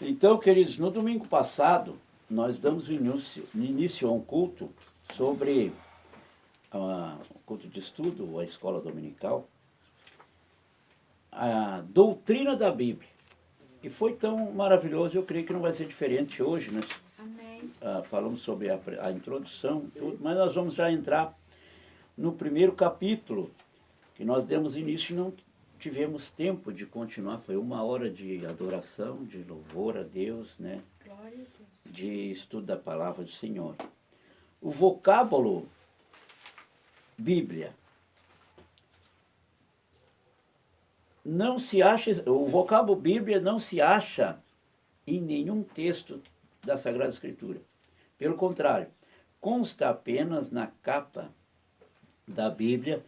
Então, queridos, no domingo passado, nós damos início a um culto sobre o culto de estudo, a escola dominical, a doutrina da Bíblia. E foi tão maravilhoso, eu creio que não vai ser diferente hoje, né? Amém. Falamos sobre a introdução, tudo, mas nós vamos já entrar no primeiro capítulo, que nós demos início e não tivemos tempo de continuar. Foi 1 hora de adoração, de louvor a Deus, né? Glória a Deus. De estudo da palavra do Senhor. O vocábulo Bíblia não se acha, o vocábulo Bíblia não se acha em nenhum texto da Sagrada Escritura. Pelo contrário, consta apenas na capa da Bíblia.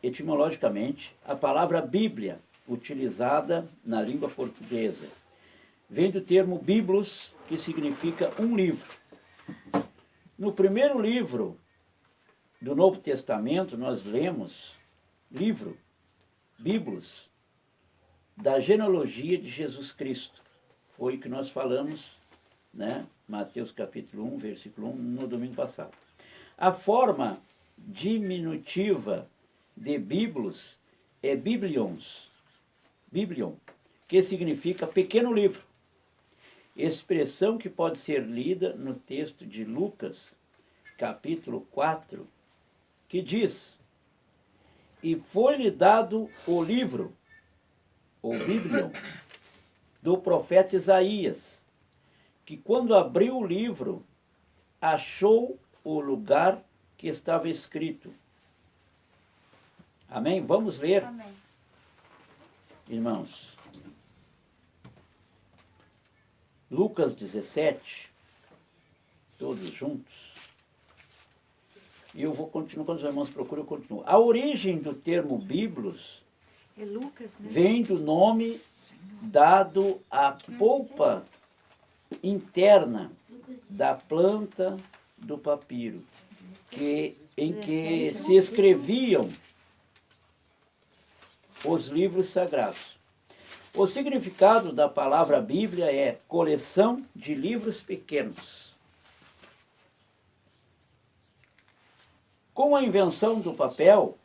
Etimologicamente, a palavra Bíblia, utilizada na língua portuguesa, vem do termo biblos, que significa um livro. No primeiro livro do Novo Testamento, nós lemos livro, biblos, da genealogia de Jesus Cristo. Foi o que nós falamos, né? Mateus capítulo 1, versículo 1, no domingo passado. A forma diminutiva de biblos é biblion, que significa pequeno livro. Expressão que pode ser lida no texto de Lucas, capítulo 4, que diz: e foi-lhe dado o livro, ou biblion, do profeta Isaías, que quando abriu o livro, achou o lugar que estava escrito. Amém? Vamos ler. Amém. Irmãos. Lucas 17, todos juntos. E eu vou continuar, quando os irmãos procuram, eu continuo. A origem do termo biblos É Lucas, né? vem do nome dado à polpa interna da planta do papiro, em que se escreviam os livros sagrados. O significado da palavra Bíblia é coleção de livros pequenos. Com a invenção do papel,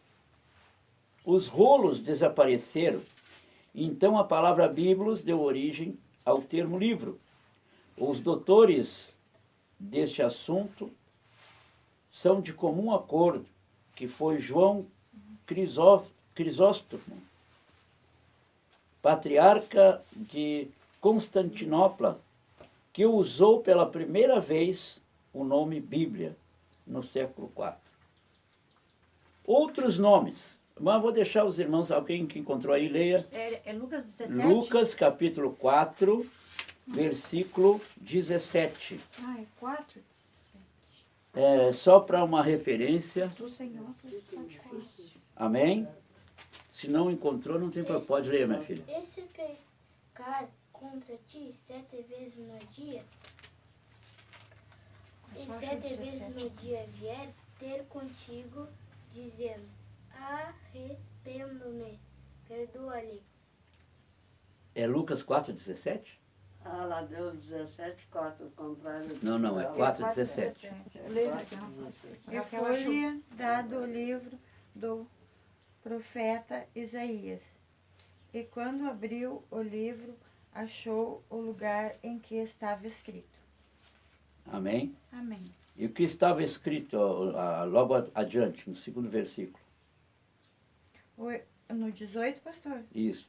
os rolos desapareceram. Então a palavra biblos deu origem ao termo livro. Os doutores deste assunto são de comum acordo que foi João Crisóstomo, patriarca de Constantinopla, que usou pela primeira vez o nome Bíblia no século IV. Outros nomes, mas vou deixar os irmãos, alguém que encontrou aí, leia. É Lucas 17? Lucas capítulo 4, versículo 17. Ah, é 4? 17. É, só para uma referência. Do Senhor, está difícil. Amém? Se não encontrou, não tem problema. Pode ler, minha filha. E se pecar contra ti 7 vezes no dia, e 7 vezes no dia vier ter contigo, dizendo, arrependo-me, perdoa-lhe. É Lucas 4, 17? Ah, lá deu 17, 4, contrário. Não, é 4, 17. E foi-lhe dado o livro do profeta Isaías. E quando abriu o livro, achou o lugar em que estava escrito. Amém? Amém. E o que estava escrito logo adiante, no segundo versículo? No 18, pastor? Isso.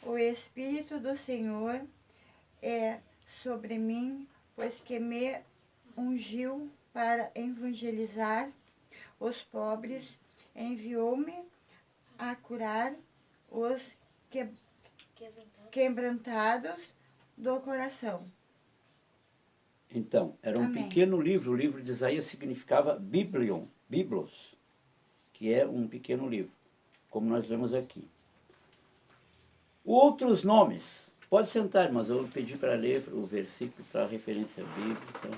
O Espírito do Senhor é sobre mim, pois que me ungiu para evangelizar os pobres, enviou-me a curar os quebrantados do coração. Então, era um Amém. pequeno livro. O livro de Isaías significava biblion, biblos, que é um pequeno livro, como nós lemos aqui. Outros nomes. Pode sentar, mas eu pedi para ler o versículo para referência bíblica.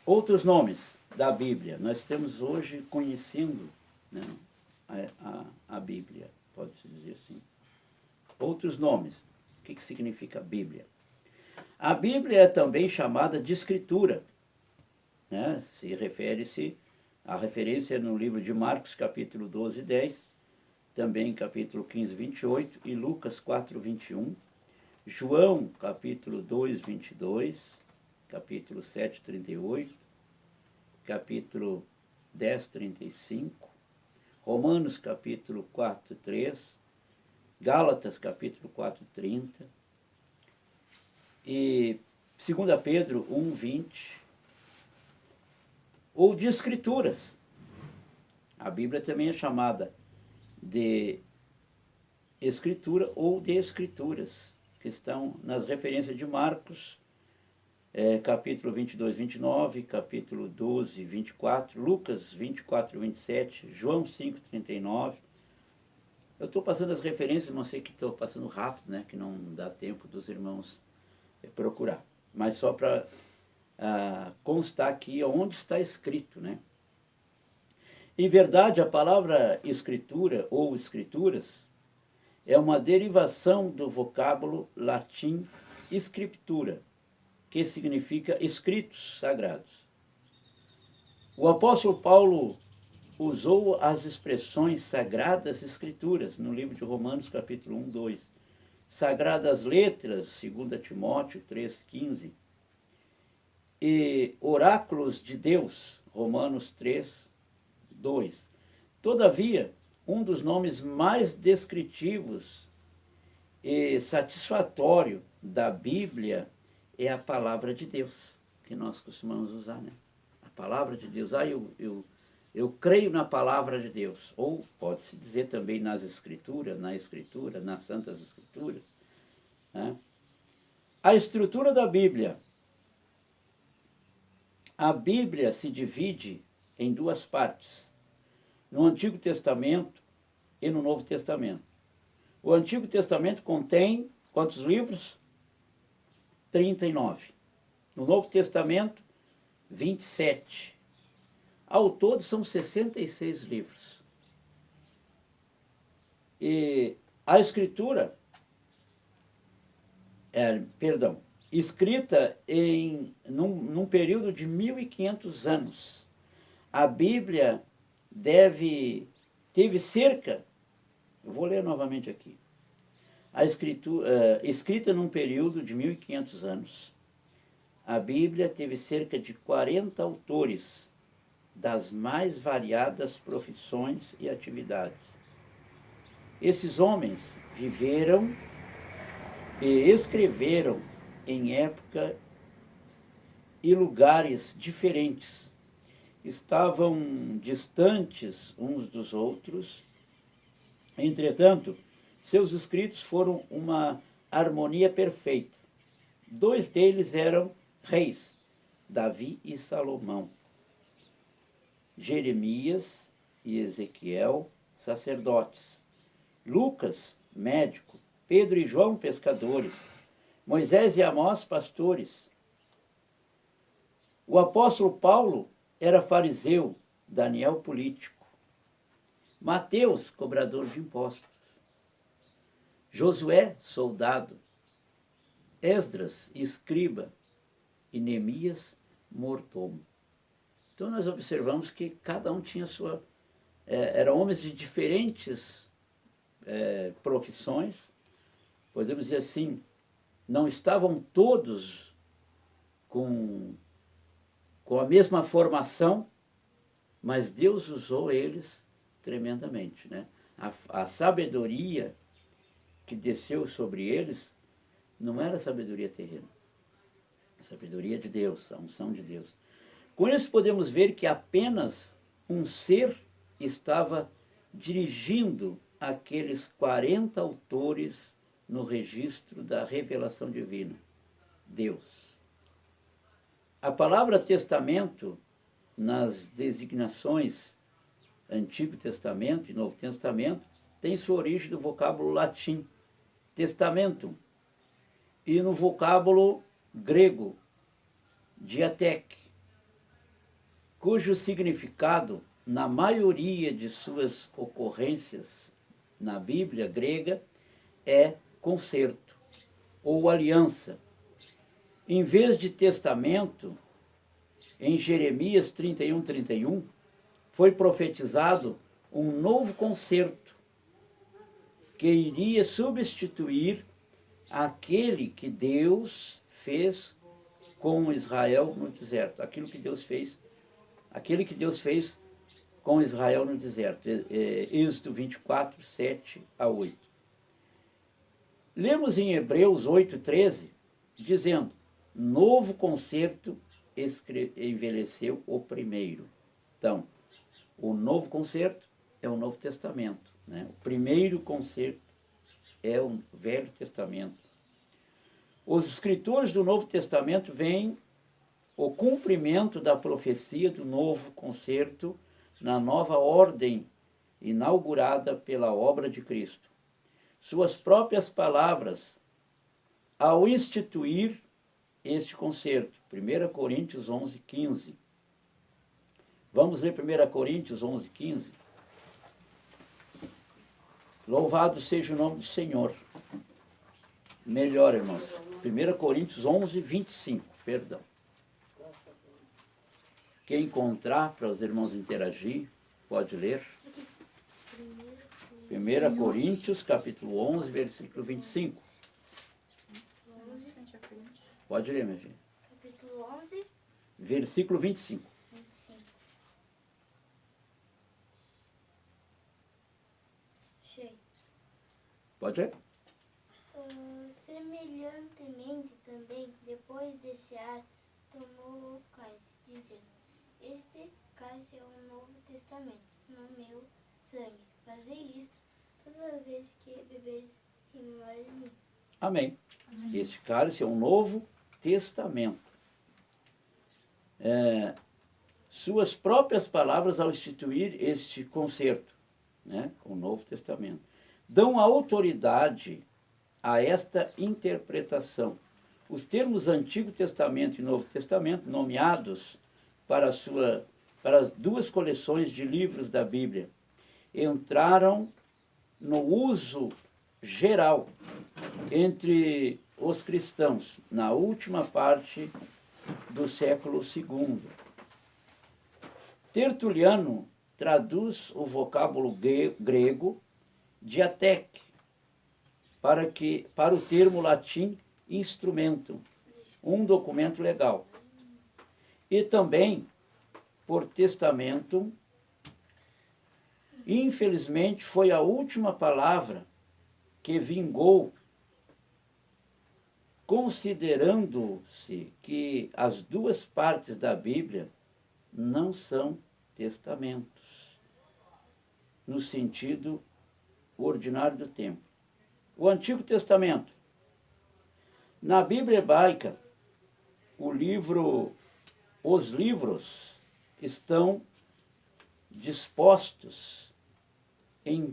Outros nomes da Bíblia. Nós estamos hoje conhecendo, né, a Bíblia, pode-se dizer assim. outros nomes. O que significa Bíblia? A Bíblia é também chamada de Escritura, né? Refere-se a referência no livro de Marcos, capítulo 12, 10, também capítulo 15, 28, e Lucas 4, 21, João, capítulo 2, 22, capítulo 7, 38, capítulo 10, 35, Romanos, capítulo 4, 3, Gálatas, capítulo 4, 30, e 2 Pedro 1, 20, ou de Escrituras. A Bíblia também é chamada de Escritura ou de Escrituras, que estão nas referências de Marcos, capítulo 22, 29, capítulo 12, 24, Lucas 24, 27, João 5, 39. Eu estou passando as referências, mas sei que estou passando rápido, né? Que não dá tempo dos irmãos procurar. Mas só para constar aqui onde está escrito, né? Em verdade, a palavra escritura ou escrituras é uma derivação do vocábulo latim scriptura, que significa escritos sagrados. O apóstolo Paulo usou as expressões sagradas escrituras no livro de Romanos, capítulo 1, 2. Sagradas letras, 2 Timóteo 3, 15. E oráculos de Deus, Romanos 3, 2. Todavia, um dos nomes mais descritivos e satisfatório da Bíblia é a palavra de Deus, que nós costumamos usar, né? A palavra de Deus. Eu creio na palavra de Deus. Ou pode-se dizer também nas Escrituras, nas Santas Escrituras, né? A estrutura da Bíblia. A Bíblia se divide em duas partes, no Antigo Testamento e no Novo Testamento. O Antigo Testamento contém quantos livros? 39. No Novo Testamento, 27. Ao todo são 66 livros. E a Escritura, escrita num período de 1500 anos. A Bíblia teve cerca, eu vou ler novamente aqui, a Escritura, escrita num período de 1500 anos, a Bíblia teve cerca de 40 autores das mais variadas profissões e atividades. Esses homens viveram e escreveram em época e lugares diferentes. Estavam distantes uns dos outros. Entretanto, seus escritos foram uma harmonia perfeita. Dois deles eram reis, Davi e Salomão. Jeremias e Ezequiel, sacerdotes. Lucas, médico. Pedro e João, pescadores. Moisés e Amós, pastores. O apóstolo Paulo era fariseu, Daniel, político. Mateus, cobrador de impostos. Josué, soldado. Esdras, escriba. E Neemias, mordomo. Então nós observamos que cada um tinha sua... eram homens de diferentes profissões. Podemos dizer assim, não estavam todos com a mesma formação, mas Deus usou eles tremendamente, né? A sabedoria que desceu sobre eles não era sabedoria terrena, sabedoria de Deus, a unção de Deus. Com isso podemos ver que apenas um ser estava dirigindo aqueles 40 autores no registro da revelação divina, Deus. A palavra testamento, nas designações Antigo Testamento e Novo Testamento, tem sua origem do vocábulo latim, testamentum, e no vocábulo grego, diatek, cujo significado, na maioria de suas ocorrências na Bíblia grega, é concerto ou aliança. Em vez de testamento, em Jeremias 31:31, foi profetizado um novo concerto que iria substituir aquele que Deus fez com Israel no deserto. Aquele que Deus fez com Israel no deserto. Êxodo 24, 7 a 8. Lemos em Hebreus 8:13, dizendo: novo concerto envelheceu o primeiro. Então, o novo concerto é o Novo Testamento, né? O primeiro concerto é o Velho Testamento. Os escritores do Novo Testamento veem o cumprimento da profecia do novo concerto na nova ordem inaugurada pela obra de Cristo. Suas próprias palavras ao instituir este concerto. 1 Coríntios 11:15. Vamos ler 1 Coríntios 11:15. Louvado seja o nome do Senhor. Melhor, irmãos. 1 Coríntios 11:25, perdão. Quem encontrar, para os irmãos interagir, pode ler. 1 Coríntios, capítulo 11, versículo 25. Pode ler, minha filha. Capítulo 11, Versículo 25. 25. Cheio. Pode ler? Semelhantemente também, depois desse ar, tomou o cálice, dizendo: este cálice é o Novo Testamento, no meu sangue. Fazei isto todas as vezes que beberes em memória de mim. Amém. Este cálice é um Novo Testamento. Suas próprias palavras ao instituir este concerto, né, o Novo Testamento, dão autoridade a esta interpretação. Os termos Antigo Testamento e Novo Testamento, nomeados para as duas coleções de livros da Bíblia, entraram no uso geral entre os cristãos na última parte do século II. Tertuliano traduz o vocábulo grego diateque para o termo latim instrumento, um documento legal. E também por testamento, infelizmente foi a última palavra que vingou, considerando-se que as duas partes da Bíblia não são testamentos, no sentido ordinário do tempo. O Antigo Testamento. Na Bíblia hebraica, os livros estão dispostos em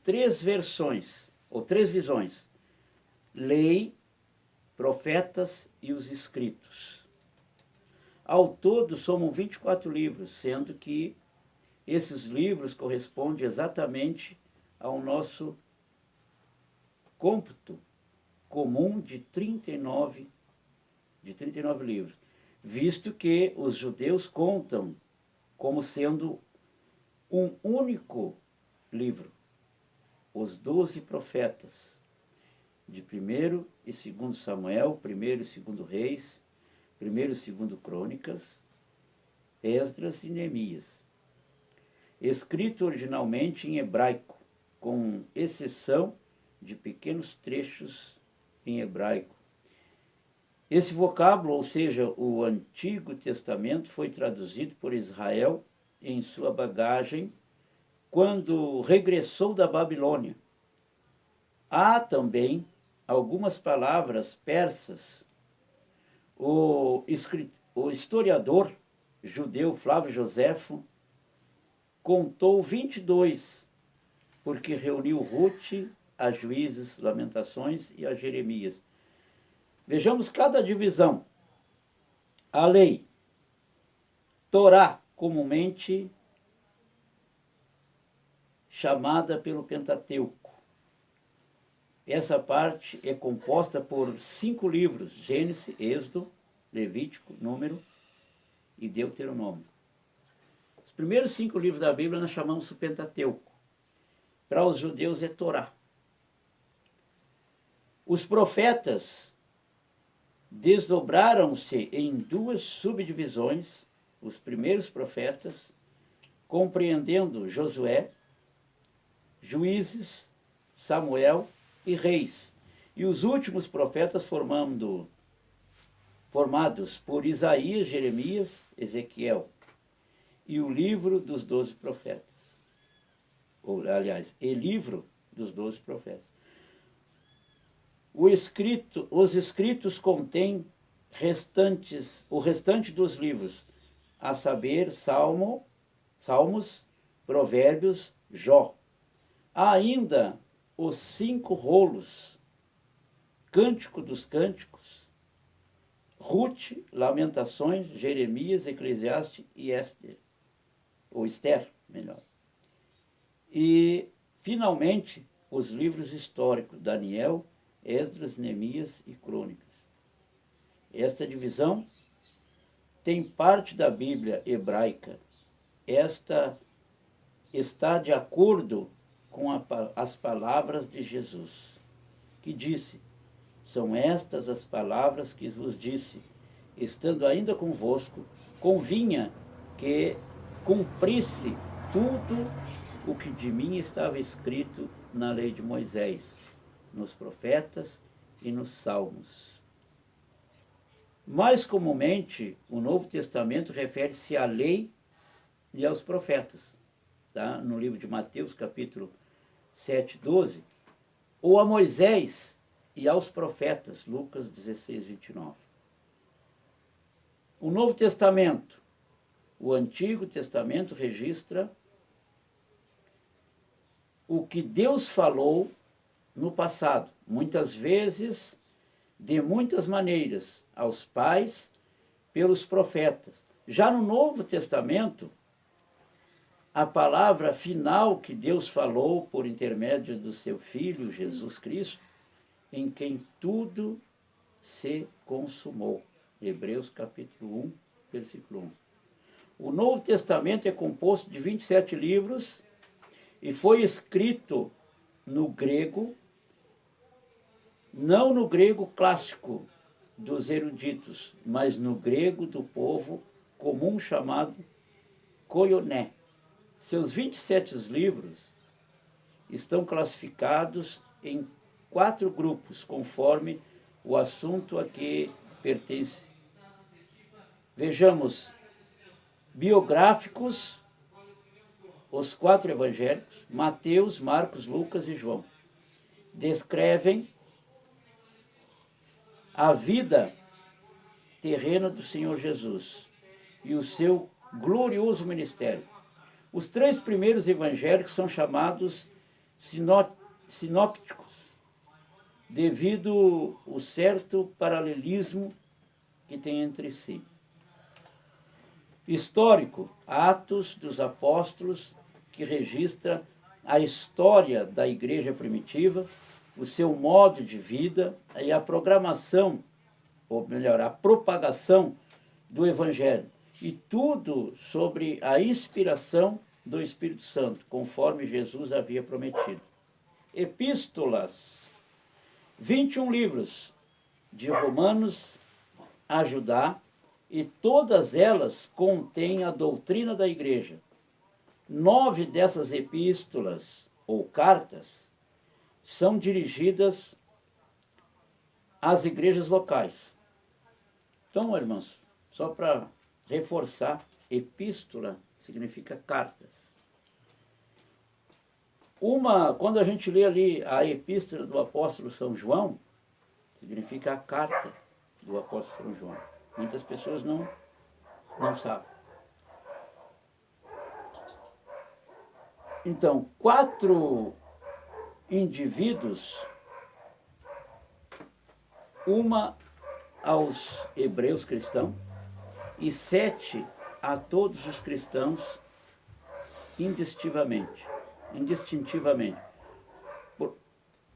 três versões, ou três visões: lei, profetas e os escritos. Ao todo, somam 24 livros, sendo que esses livros correspondem exatamente ao nosso cômputo comum de 39 livros, visto que os judeus contam como sendo um único livro, os 12 profetas, de 1º e 2º Samuel, 1º e 2º Reis, 1º e 2º Crônicas, Esdras e Neemias, escrito originalmente em hebraico, com exceção de pequenos trechos em hebraico. Esse vocábulo, ou seja, o Antigo Testamento, foi traduzido por Israel em sua bagagem quando regressou da Babilônia. Há também algumas palavras persas. O historiador judeu Flávio Joséfo contou 22, porque reuniu Ruth, a Juízes, Lamentações e a Jeremias. Vejamos cada divisão. A lei, Torá, comumente chamada pelo Pentateuco. essa parte é composta por 5 livros: Gênesis, Êxodo, Levítico, Número e Deuteronômio. Os primeiros 5 livros da Bíblia nós chamamos o Pentateuco. Para os judeus é Torá. Os profetas desdobraram-se em 2 subdivisões, os primeiros profetas, compreendendo Josué, Juízes, Samuel e Reis. E os últimos profetas formados por Isaías, Jeremias, Ezequiel. E o livro dos 12 profetas. Ou, aliás, o livro dos 12 profetas. Os escritos contêm o restante dos livros, a saber, Salmos, Provérbios, Jó. Há ainda os 5 rolos, Cântico dos Cânticos, Ruth, Lamentações, Jeremias, Eclesiastes e Esther, ou Esther, melhor. E, finalmente, os livros históricos, Daniel, Esdras, Neemias e Crônicas. Esta divisão tem parte da Bíblia hebraica. Esta está de acordo com as palavras de Jesus, que disse: são estas as palavras que vos disse, estando ainda convosco, convinha que cumprisse tudo o que de mim estava escrito na lei de Moisés, nos profetas e nos salmos. Mais comumente, o Novo Testamento refere-se à lei e aos profetas, tá? No livro de Mateus, capítulo 7, 12, ou a Moisés e aos profetas, Lucas 16, 29. O Novo Testamento, o Antigo Testamento registra o que Deus falou no passado, muitas vezes, de muitas maneiras, aos pais, pelos profetas. Já no Novo Testamento, a palavra final que Deus falou por intermédio do seu Filho, Jesus Cristo, em quem tudo se consumou. Hebreus capítulo 1, versículo 1. O Novo Testamento é composto de 27 livros e foi escrito no grego, não no grego clássico dos eruditos, mas no grego do povo comum chamado koioné. Seus 27 livros estão classificados em 4 grupos, conforme o assunto a que pertence. Vejamos: biográficos, os 4 evangélicos, Mateus, Marcos, Lucas e João, descrevem a vida terrena do Senhor Jesus e o seu glorioso ministério. Os 3 primeiros evangélicos são chamados sinópticos, devido ao certo paralelismo que tem entre si. Histórico, Atos dos Apóstolos, que registra a história da igreja primitiva, o seu modo de vida e a programação, ou melhor, a propagação do Evangelho. E tudo sobre a inspiração do Espírito Santo, conforme Jesus havia prometido. Epístolas, 21 livros, de Romanos a Judá, e todas elas contêm a doutrina da igreja. 9 dessas epístolas, ou cartas, são dirigidas às igrejas locais. Então, irmãos, só para reforçar, epístola significa cartas. Quando a gente lê ali a epístola do apóstolo São João, significa a carta do apóstolo São João. Muitas pessoas não sabem. Então, 4 indivíduos, uma aos hebreus cristãos e 7 a todos os cristãos indistintivamente.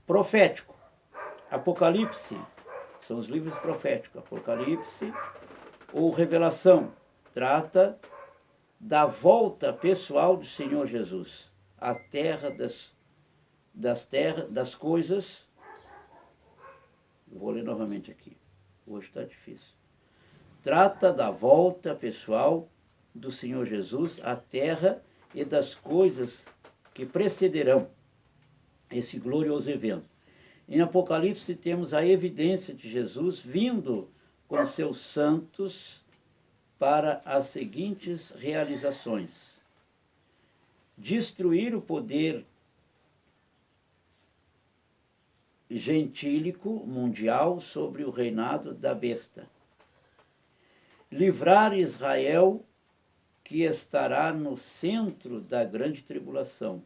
Profético, Apocalipse, são os livros proféticos. Apocalipse ou Revelação trata da volta pessoal do Senhor Jesus à terra das coisas. Vou ler novamente aqui, hoje está difícil. Trata da volta pessoal do Senhor Jesus à terra e das coisas que precederão esse glorioso evento. Em Apocalipse temos a evidência de Jesus vindo com seus santos para as seguintes realizações: destruir o poder gentílico mundial sobre o reinado da besta, livrar Israel, que estará no centro da grande tribulação,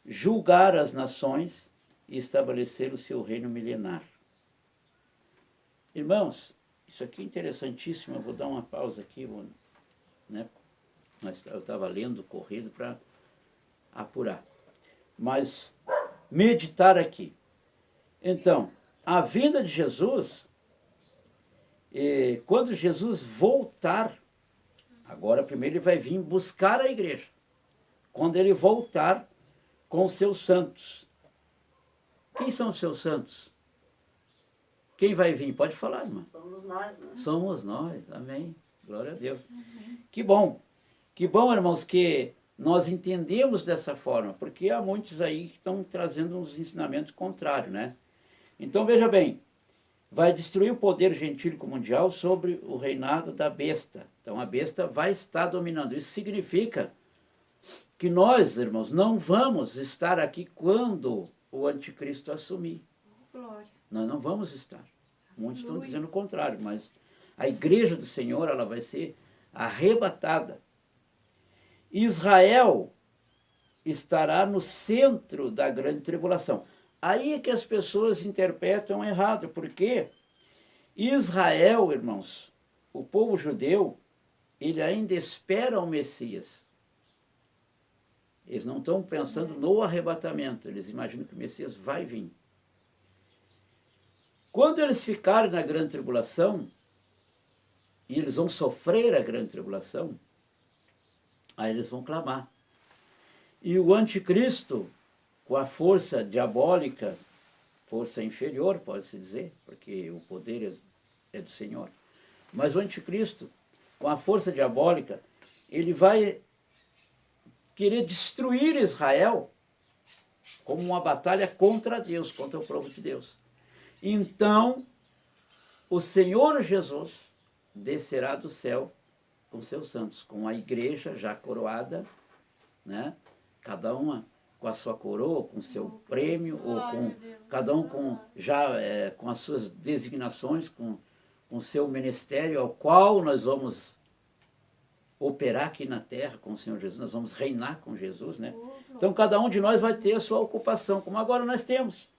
julgar as nações e estabelecer o seu reino milenar. Irmãos, isso aqui é interessantíssimo. Eu vou dar uma pausa aqui, né? Eu estava lendo corrido para apurar. Mas meditar aqui. Então, a vinda de Jesus, quando Jesus voltar, agora primeiro ele vai vir buscar a igreja. Quando ele voltar com os seus santos. Quem são os seus santos? Quem vai vir? Pode falar, irmã. Somos nós, né? Somos nós, amém. Glória a Deus. Amém. Que bom, irmãos, que nós entendemos dessa forma, porque há muitos aí que estão trazendo uns ensinamentos contrários, né? Então, veja bem, vai destruir o poder gentílico mundial sobre o reinado da besta. Então, a besta vai estar dominando. Isso significa que nós, irmãos, não vamos estar aqui quando o anticristo assumir. Glória. Nós não vamos estar. Muitos estão dizendo o contrário, mas a igreja do Senhor, ela vai ser arrebatada. Israel estará no centro da grande tribulação. Aí é que as pessoas interpretam errado, porque Israel, irmãos, o povo judeu, ele ainda espera o Messias. Eles não estão pensando no arrebatamento, eles imaginam que o Messias vai vir. Quando eles ficarem na grande tribulação, e eles vão sofrer a grande tribulação, aí eles vão clamar. E o anticristo, com a força diabólica, força inferior, pode-se dizer, porque o poder é do Senhor, mas o anticristo, com a força diabólica, ele vai querer destruir Israel como uma batalha contra Deus, contra o povo de Deus. Então, o Senhor Jesus descerá do céu com seus santos, com a igreja já coroada, né? Cada uma com a sua coroa, com seu prêmio, ou com cada um com com as suas designações, com o seu ministério, ao qual nós vamos operar aqui na terra com o Senhor Jesus, nós vamos reinar com Jesus, né? Então cada um de nós vai ter a sua ocupação, como agora nós temos,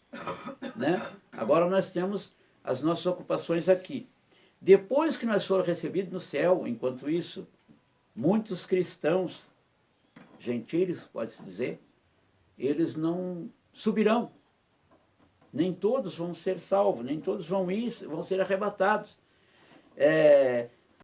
né? Agora nós temos as nossas ocupações aqui. Depois que nós formos recebidos no céu, enquanto isso, muitos cristãos, gentiles, pode-se dizer, eles não subirão. Nem todos vão ser salvos, nem todos vão ser arrebatados.